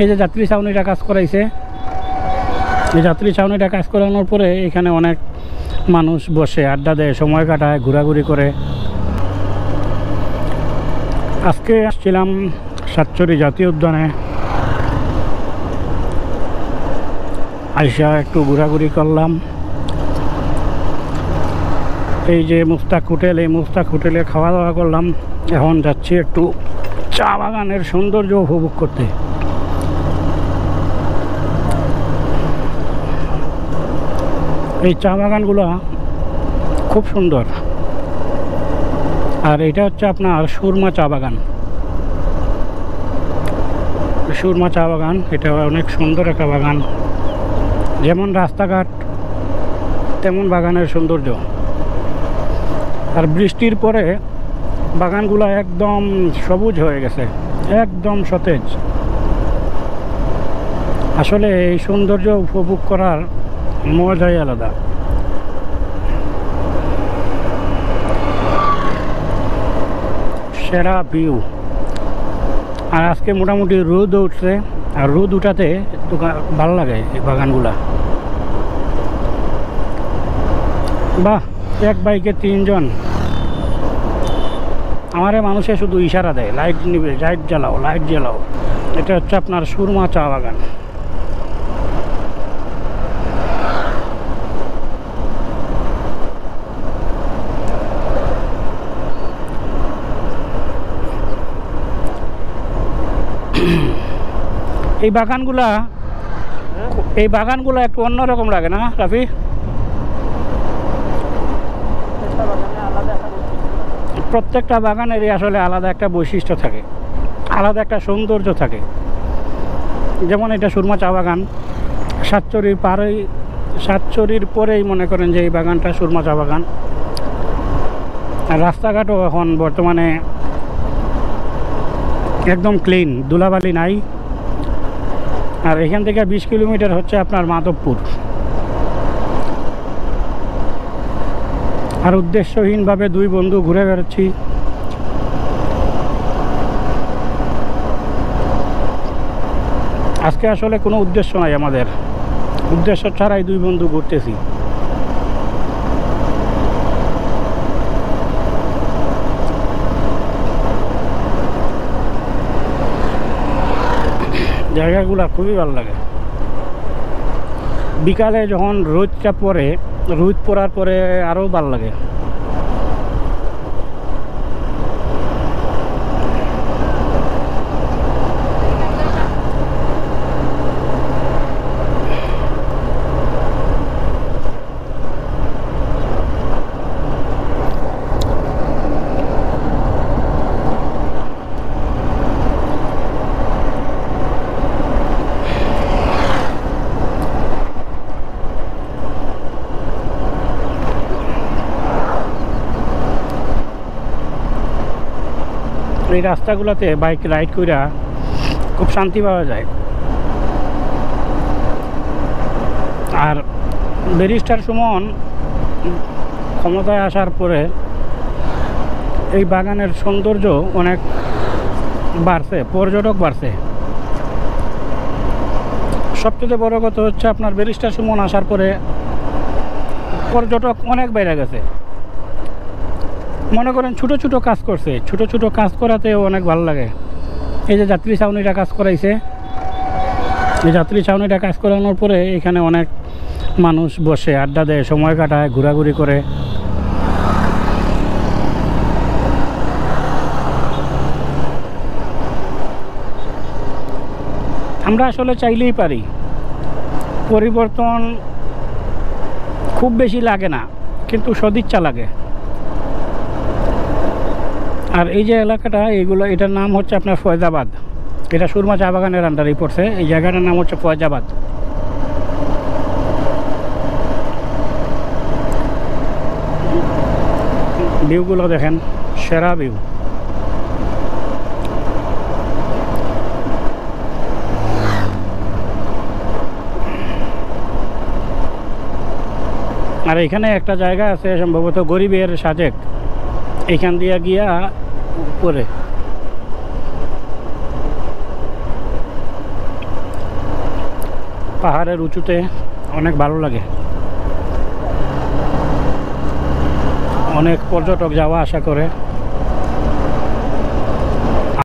এই যে যাত্রী ছাউনিটা কাজ করাইছে, এই যাত্রী ছাউনিটা কাজ করানোর পরে এখানে অনেক মানুষ বসে আড্ডা দেয়, সময় কাটায়, ঘোরাঘুরি করে। আজকে আসছিলাম সাতচুরি জাতীয় উদ্যানে, আইসা একটু ঘোরাঘুরি করলাম। এই যে মুস্তাক হোটেল, এই মুস্তাক হোটেলে খাওয়া দাওয়া করলাম। এখন যাচ্ছি একটু চা বাগানের সৌন্দর্য উপভোগ করতে। এই চা বাগানগুলো খুব সুন্দর। আর এটা হচ্ছে আপনার সুরমা চা বাগান। সুরমা চা বাগান এটা অনেক সুন্দর একটা বাগান, যেমন রাস্তাঘাট তেমন বাগানের সৌন্দর্য। আর বৃষ্টির পরে বাগানগুলো একদম সবুজ হয়ে গেছে, একদম সতেজ। আসলে এই সৌন্দর্য উপভোগ করার মজাই আলাদা। সেরা ভিউ। আর আজকে মোটামুটি রোদ উঠছে, আর রোদ উঠাতে একটু ভালো লাগে এই বাগানগুলা। বাহ, এক বাইকে 3 জন। আমারে মানুষে শুধু ইশারা দেয়, লাইট নিবে, লাইট জ্বালাও, লাইট জ্বালাও। এটা হচ্ছে আপনার সুরমা চা বাগান। এই বাগানগুলা একটু অন্যরকম লাগে না রাফি? প্রত্যেকটা বাগানেরই আসলে আলাদা একটা বৈশিষ্ট্য থাকে, আলাদা একটা সৌন্দর্য থাকে। যেমন এটা সুরমা চা বাগান, সাতচুরির পরেই মনে করেন যে এই বাগানটা সুরমা চা বাগান। আর রাস্তাঘাটও এখন বর্তমানে একদম ক্লিন, ধুলাবালি নাই। আর এখান থেকে 20 কিলোমিটার হচ্ছে আপনার মাধবপুর। আর উদ্দেশ্যহীনভাবে 2 বন্ধু ঘুরে বেড়াচ্ছি। আজকে আসলে কোনো উদ্দেশ্য নাই আমাদের, উদ্দেশ্য ছাড়াই 2 বন্ধু ঘুরতেছি। জায়গাগুলো খুবই ভালো লাগে। বিকালে যখন রোদটা পড়ে, রোদ পড়ার পরে আরও ভালো লাগে। এই রাস্তাগুলোতে বাইক রাইড কইরা খুব শান্তি পাওয়া যায়। আর ব্যারিস্টার সুমন ক্ষমতায় আসার পরে এই বাগানের সৌন্দর্য অনেক বাড়ছে, পর্যটক বাড়ছে। সবচেয়ে বড় কথা হচ্ছে আপনার ব্যারিস্টার সুমন আসার পরে পর্যটক অনেক বেড়ে গেছে। মনে করেন ছোটো ছোটো কাজ করছে, ছোটো ছোটো কাজ করাতেও অনেক ভালো লাগে। এই যে যাত্রী ছাউনিটা কাজ করাইছে, এই যাত্রী ছাউনিটা কাজ করানোর পরে এখানে অনেক মানুষ বসে আড্ডা দেয়, সময় কাটায়, ঘোরাঘুরি করে। আমরা আসলে চাইলেই পারি, পরিবর্তন খুব বেশি লাগে না, কিন্তু সদিচ্ছা লাগে। আর এই যে এলাকাটা, এটার নাম হচ্ছে আপনার ফয়জাবাদ। এটা সুরমা চা বাগানের আন্ডারেই পড়ছে। এই জায়গাটার নাম হচ্ছে ফয়জাবাদ। ভিউগুলো দেখেন, সেরা ভিউ। আর এখানে একটা জায়গা আছে সম্ভবত গরিবের সাজেক, এখান দিয়ে গিয়া উপরে পাহাড়ের উঁচুতে অনেক ভালো লাগে। অনেক পর্যটক যাওয়া আসা করে।